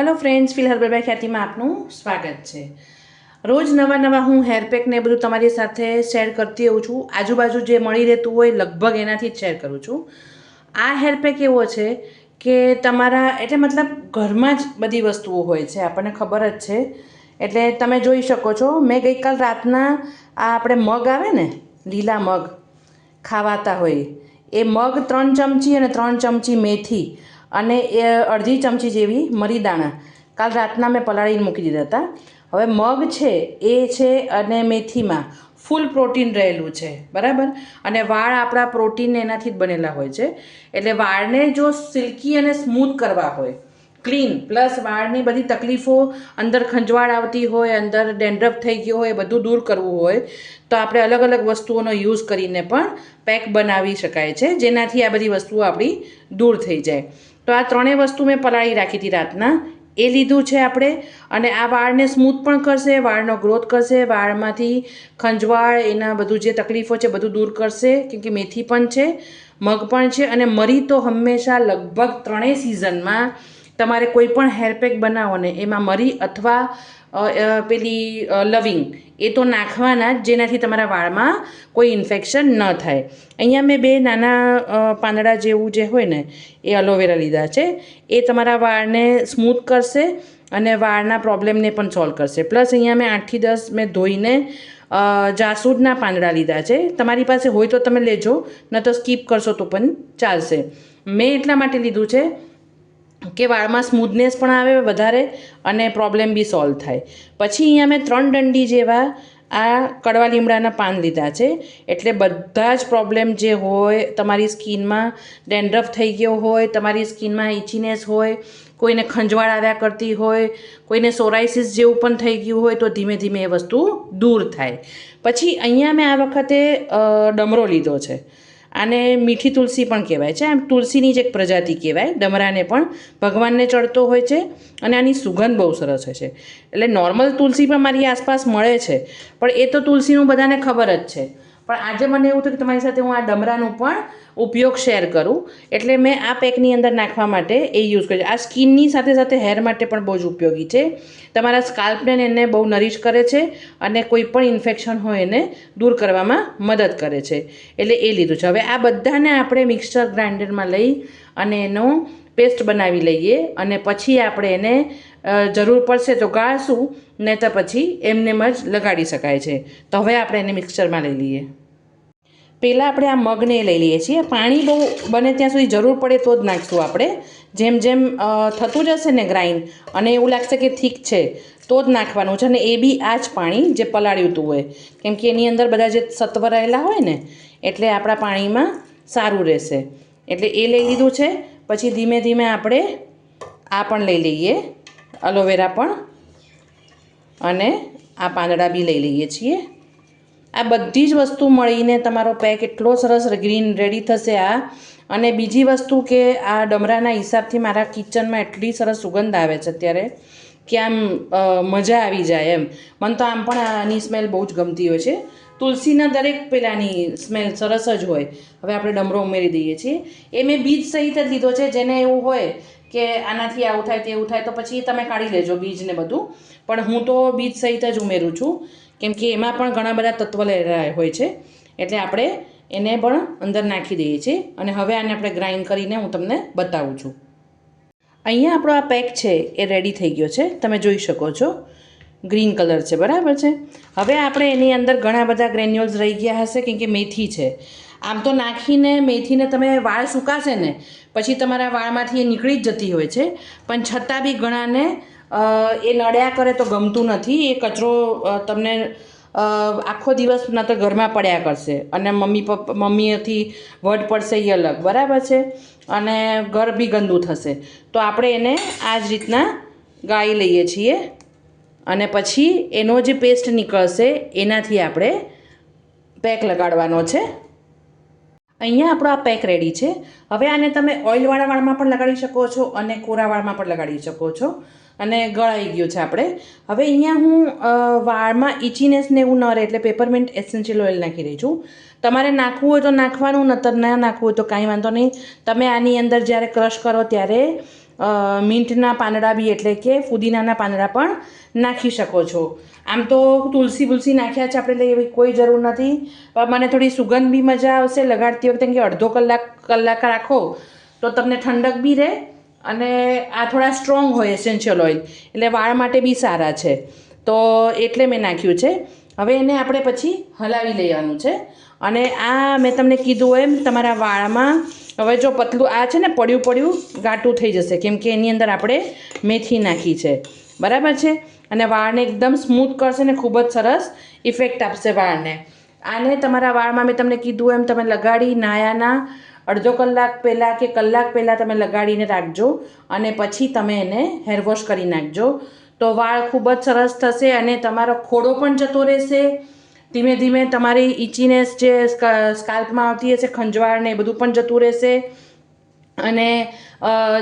Hello friends, feel herbal by ખ્યાતિમાં આપનું સ્વાગત છે। રોજ નવા હું હેરપેક ને બધું તમારી સાથે શેર કરતી હોઉં છું। આજુબાજુ જે મળી રહેતું હોય લગભગ એનાથી જ શેર કરું છું। આ હેરપેક એવો છે કે તમારા એટલે મતલબ ઘરમાં જ બધી વસ્તુઓ હોય છે, આપણને ખબર જ છે। એટલે તમે જોઈ શકો છો, મેં ગઈકાલ રાતના આ આપણે મગ આવે ને, લીલા મગ ખાવાતા હોય, એ મગ 3 ચમચી અને 3 ચમચી મેથી અને એ અડધી ચમચી જેવી મરી દાણા કાલ રાતના મેં પલાળીને મૂકી દીધા હતા। હવે મગ છે એ છે અને મેથીમાં ફૂલ પ્રોટીન રહેલું છે, બરાબર। અને વાળ આપણા પ્રોટીન એનાથી જ બનેલા હોય છે, એટલે વાળને જો સિલ્કી અને સ્મૂથ કરવા હોય, ક્લીન પ્લસ વાળની બધી તકલીફો, અંદર ખંજવાળ આવતી હોય, અંદર ડેન્ડ્રફ થઈ ગયો હોય, બધું દૂર કરવું હોય તો આપણે અલગ અલગ વસ્તુઓનો યુઝ કરીને પણ પેક બનાવી શકાય છે, જેનાથી આ બધી વસ્તુઓ આપણી દૂર થઈ જાય। તો આ ત્રણેય વસ્તુ મેં પલાળી રાખી હતી રાતના, એ લીધું છે આપણે। અને આ વાળને સ્મૂથ પણ કરશે, વાળનો ગ્રોથ કરશે, વાળમાંથી ખંજવાળ એના બધું જે તકલીફો છે બધું દૂર કરશે, કેમ કે મેથી પણ છે, મગ પણ છે। અને મરી તો હંમેશા લગભગ ત્રણેય સિઝનમાં તમારે કોઈ પણ હેરપેક બનાવો ને એમાં મરી અથવા પેલી લવિંગ એ તો નાખવાના જ, જેનાથી તમારા વાળમાં કોઈ ઇન્ફેક્શન ન થાય। અહીંયા મેં 2 નાના પાંદડા જેવું જે હોય ને એ એલોવેરા લીધા છે, એ તમારા વાળને સ્મૂથ કરશે અને વાળના પ્રોબ્લેમને પણ સોલ્વ કરશે। પ્લસ અહીંયા મેં 8 થી 10 મેં ધોઈને જાસૂદના પાંદડા લીધા છે, તમારી પાસે હોય તો તમે લેજો, ન તો સ્કીપ કરશો તો પણ ચાલશે। મેં એટલા માટે લીધું છે કે વાળમાં સ્મૂથનેસ પણ આવે વધારે અને પ્રોબ્લેમ બી સોલ્વ થાય। પછી અહીંયા મેં 3 ડંડી જેવા આ કડવા લીમડાના પાન લીધા છે, એટલે બધા જ પ્રોબ્લેમ જે હોય, તમારી સ્કિનમાં ડેન્ડ્રફ થઈ ગયો હોય, તમારી સ્કિનમાં ઇચીનેસ હોય, કોઈને ખંજવાળ આવ્યા કરતી હોય, કોઈને સોરાઇસિસ જેવું પણ થઈ ગયું હોય, તો ધીમે ધીમે એ વસ્તુ દૂર થાય। પછી અહીંયા મેં આ વખતે ડમરો લીધો છે, આને મીઠી તુલસી પણ કહેવાય છે, આમ તુલસીની જ એક પ્રજાતિ કહેવાય। ડમરાને પણ ભગવાનને ચડતો હોય છે અને આની સુગંધ બહુ સરસ હોય છે। એટલે નોર્મલ તુલસી પણ મારી આસપાસ મળે છે, પણ એ તો તુલસીનું બધાને ખબર જ છે, પણ આજે મને એવું થયું કે તમારી સાથે હું આ ડમરાનું પણ ઉપયોગ શેર કરું, એટલે મેં આ પેકની અંદર નાખવા માટે એ યુઝ કર્યું। આ સ્કિનની સાથે સાથે હેર માટે પણ બહુ જ ઉપયોગી છે, તમારા સ્કાલ્પને એને બહુ નરિશ કરે છે અને કોઈ પણ ઇન્ફેક્શન હોય એને દૂર કરવામાં મદદ કરે છે, એટલે એ લીધું છે। હવે આ બધાને આપણે મિક્સર ગ્રાઇન્ડરમાં લઈ અને એનો પેસ્ટ બનાવી લઈએ, અને પછી આપણે એને જરૂર પડશે તો ગાળશું, નહીં તો પછી એમને જ લગાડી શકાય છે। તો હવે આપણે એને મિક્સરમાં લઈ લઈએ। પહેલાં આપણે આ મગને લઈ લઈએ છીએ, પાણી બહુ બને ત્યાં સુધી જરૂર પડે તો જ નાખીશું આપણે, જેમ જેમ થતું જશે ને ગ્રાઇન્ડ અને એવું લાગશે કે ઠીક છે તો જ નાખવાનું છે, અને એ બી આ જ પાણી જે પલાળ્યું હતું હોય, કેમ કે એની અંદર બધા જે સત્વ રહેલા હોય ને, એટલે આપણા પાણીમાં સારું રહેશે। એટલે એ લઈ લીધું છે। પછી ધીમે ધીમે આપણે આ પણ લઈ લઈએ, એલોવેરા પણ, અને આ પાંદડા બી લઈ લઈએ છીએ। આ બધી જ વસ્તુ મળીને તમારો પેક એટલો સરસ ગ્રીન રેડી થશે આ। અને બીજી વસ્તુ કે આ ડમરાના હિસાબથી મારા કિચનમાં એટલી સરસ સુગંધ આવે છે અત્યારે કે આમ મજા આવી જાય એમ। મને તો આમ પણ આની સ્મેલ બહુ જ ગમતી હોય છે। તુલસીના દરેક પેલાની સ્મેલ સરસ જ હોય। હવે આપણે ડમરો ઉમેરી દઈએ છીએ, એ મેં બીજ સહિત જ લીધો છે, જેને એવું હોય કે આનાથી આવું થાય તેવું થાય તો પછી તમે કાઢી લેજો બીજને બધું, પણ હું તો બીજ સહિત જ ઉમેરું છું, કેમ કે એમાં પણ ઘણા બધા તત્વ રહેલા હોય છે, એટલે આપણે એને પણ અંદર નાખી દઈએ છીએ। અને હવે આને આપણે ગ્રાઇન્ડ કરીને હું તમને બતાવું છું। અહીંયા આપણો આ પેક છે એ રેડી થઈ ગયો છે, તમે જોઈ શકો છો, ગ્રીન કલર છે, બરાબર છે। હવે આપણે એની અંદર ઘણા બધા ગ્રેન્યુલ્સ રહી ગયા હશે, કેમ કે મેથી છે। આમ તો નાખીને મેથીને તમે વાળ સુકાશે ને પછી તમારા વાળમાંથી એ નીકળી જ જતી હોય છે, પણ છતાં બી ઘણાને એ નડ્યા કરે તો ગમતું નથી, એ કચરો તમને આખો દિવસ ના તો ઘરમાં પડ્યા કરશે, અને મમ્મીઓથી વટ પડશે એ અલગ, બરાબર છે, અને ઘર બી ગંદુ થશે। તો આપણે એને આ જ રીતના ગાળી લઈએ છીએ, અને પછી એનો જે પેસ્ટ નીકળશે એનાથી આપણે પેક લગાડવાનો છે। અહીંયા આપણો આ પેક રેડી છે। હવે આને તમે ઓઇલવાળા વાળમાં પણ લગાડી શકો છો અને કોરા વાળમાં પણ લગાડી શકો છો, અને ગળાઈ ગયું છે આપણે। હવે અહીંયા હું વાળમાં ઇચીનેસને એવું ન રહે એટલે પેપરમિન્ટ એસેન્શિયલ ઓઇલ નાખી રહી છું। તમારે નાખવું હોય તો નાખવાનું, નતર ના નાખવું હોય તો કાંઈ વાંધો નહીં। તમે આની અંદર જ્યારે ક્રશ કરો ત્યારે મિન્ટના પાંદડા બી એટલે કે ફુદીનાના પાંદડા પણ નાખી શકો છો. આમ તો તુલસી બુલસી નાખ્યા છે આપણે, એટલે એવી કોઈ જરૂર નથી. પણ મને થોડી સુગંધ બી મજા આવશે લગાડતી વખતે, કે અડધો કલાક રાખો તો તમને ઠંડક બી રહે, અને આ થોડા સ્ટ્રોંગ હોય એસેન્શિયલ ઓઇલ, એટલે વાળ માટે બી સારા છે. તો એટલે મેં નાખ્યું છે. હવે એને આપણે પછી હલાવી લેવાનું છે. અને આ મેં તમને કીધું એમ તમારા વાળમાં હવે જો પતલું આ છે ને પડ્યું ઘાટું થઈ જશે, કેમ કે એની અંદર આપણે મેથી નાખી છે, બરાબર છે. અને વાળને એકદમ સ્મૂથ કરશે ને ખૂબ જ સરસ ઇફેક્ટ આપશે વાળને. આને તમારા વાળમાં મેં તમને કીધું એમ તમે લગાડી નાયાના અડધો કલાક પહેલાં કે કલાક પહેલાં તમે લગાડીને રાખજો, અને પછી તમે એને હેરવોશ કરી નાખજો. તો વાળ ખૂબ જ સરસ થશે, અને તમારો ખોડો પણ જતો રહેશે. ધીમે ધીમે તમારી ઇચીનેસ જે સ્કાલ્પમાં આવતી હશે, ખંજવાળ ને એ બધું પણ જતું રહેશે. અને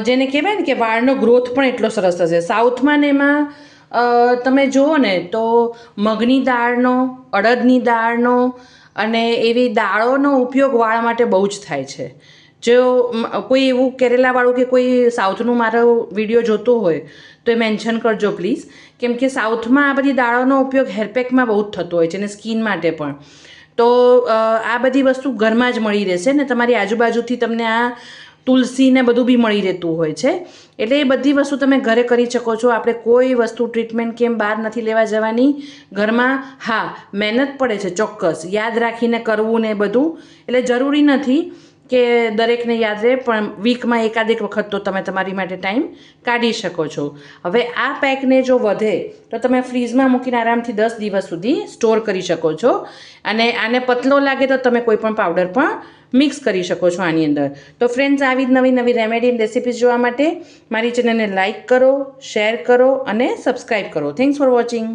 જેને કહેવાય ને કે વાળનો ગ્રોથ પણ એટલો સરસ થશે. સાઉથમાં ને એમાં તમે જુઓ ને તો મગની દાળનો, અડદની દાળનો અને એવી દાળોનો ઉપયોગ વાળ માટે બહુ જ થાય છે. જો કોઈ એવું કેરેલાવાળું કે કોઈ સાઉથનું મારો વિડીયો જોતો હોય તો એ મેન્શન કરજો પ્લીઝ, કેમ કે સાઉથમાં આ બધી દાળોનો ઉપયોગ હેરપેકમાં બહુ જ થતો હોય છે, અને સ્કિન માટે પણ. તો આ બધી વસ્તુ ઘરમાં જ મળી રહેશે ને, તમારી આજુબાજુથી તમને આ તુલસી ને બધું બી મળી રહેતું હોય છે. એટલે એ બધી વસ્તુ તમે ઘરે કરી શકો છો. આપણે કોઈ વસ્તુ ટ્રીટમેન્ટ કેમ બહાર નથી લેવા જવાની, ઘરમાં. હા, મહેનત પડે છે ચોક્કસ, યાદ રાખીને કરવું ને બધું, એટલે જરૂરી નથી કે દરેકને યાદ રહે, પણ વીકમાં એકાદેક વખત તો તમે તમારી માટે ટાઈમ કાઢી શકો છો. હવે આ પેકને જો વધે તો તમે ફ્રીઝમાં મૂકીને આરામથી 10 દિવસ સુધી સ્ટોર કરી શકો છો. અને આને પતલો લાગે તો તમે કોઈ પણ પાવડર પણ મિક્સ કરી શકો છો આની અંદર. તો ફ્રેન્ડ્સ, આવી જ નવી રેમેડી રેસિપીઝ જોવા માટે મારી ચેનલને લાઇક કરો, શેર કરો અને સબસ્ક્રાઈબ કરો. Thanks for watching.